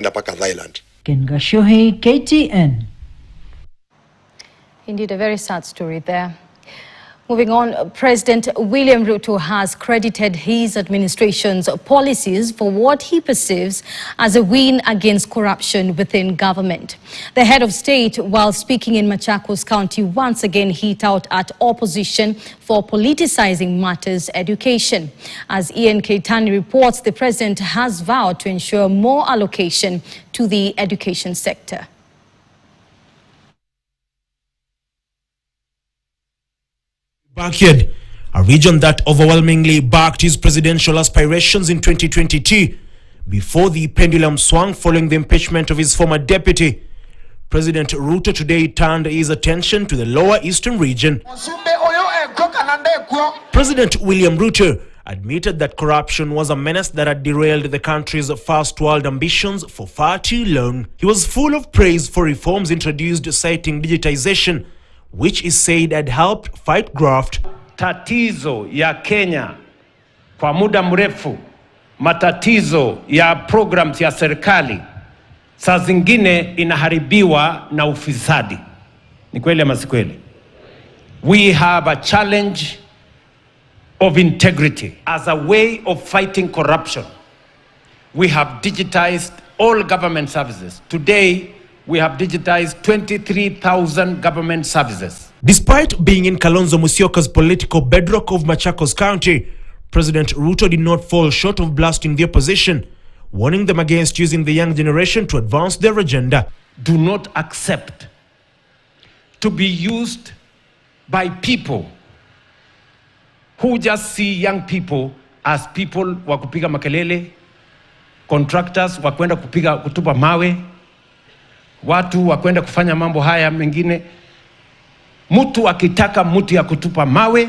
Napaka Thailand. Kengashohe, KTN. Indeed, a very sad story there. Moving on, President William Ruto has credited his administration's policies for what he perceives as a win against corruption within government. The head of state, while speaking in Machakos County, once again hit out at opposition for politicizing matters education. As Ian Keitani reports, the president has vowed to ensure more allocation to the education sector. Backyard, a region that overwhelmingly backed his presidential aspirations in 2022 before the pendulum swung following the impeachment of his former deputy. President Ruto today turned his attention to the lower eastern region. President William Ruto admitted that corruption was a menace that had derailed the country's first world ambitions for far too long. He was full of praise for reforms introduced, citing digitization, which is said had helped fight graft. Tatizo ya Kenya kwa muda mrefu, matatizo ya programs ya serikali saa zingine inaharibiwa na ufisadi. Ni kweli ama si kweli? We have a challenge of integrity as a way of fighting corruption. We have digitized all government services. Today, we have digitized 23,000 government services. Despite being in Kalonzo Musyoka's political bedrock of Machakos County, President Ruto did not fall short of blasting the opposition, warning them against using the young generation to advance their agenda. Do not accept to be used by people who just see young people as people wa kupiga makelele, contractors wa kwenda kutupa mawe, watu wa kwenda kufanya mambo haya mengine. Mtu akitaka mtu ya kutupa mawe,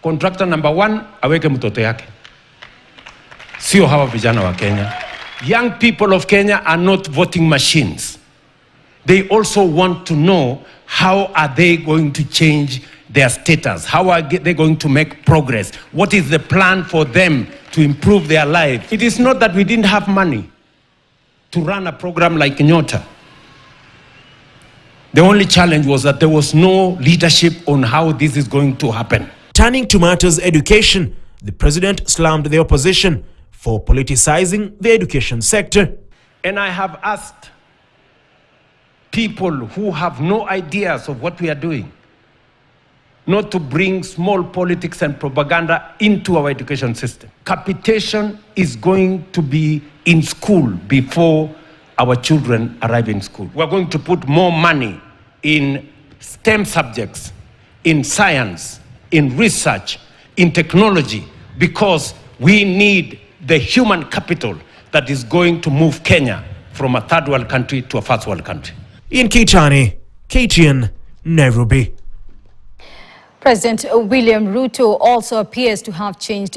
contractor number 1 aweke mtoto yake. Sio hawa vijana wa Kenya. Young people of Kenya are not voting machines. They also want to know how are they going to change their status? How are they going to make progress? What is the plan for them to improve their life? It is not that we didn't have money to run a program like Nyota. The only challenge was that there was no leadership on how this is going to happen. Turning to matters education, the president slammed the opposition for politicizing the education sector. And I have asked people who have no ideas of what we are doing not to bring small politics and propaganda into our education system. Capitation is going to be in school before our children arrive in school. We're going to put more money in STEM subjects, in science, in research, in technology, because we need the human capital that is going to move Kenya from a third world country to a first world country. In Keitani, KTN, Nairobi. President William Ruto also appears to have changed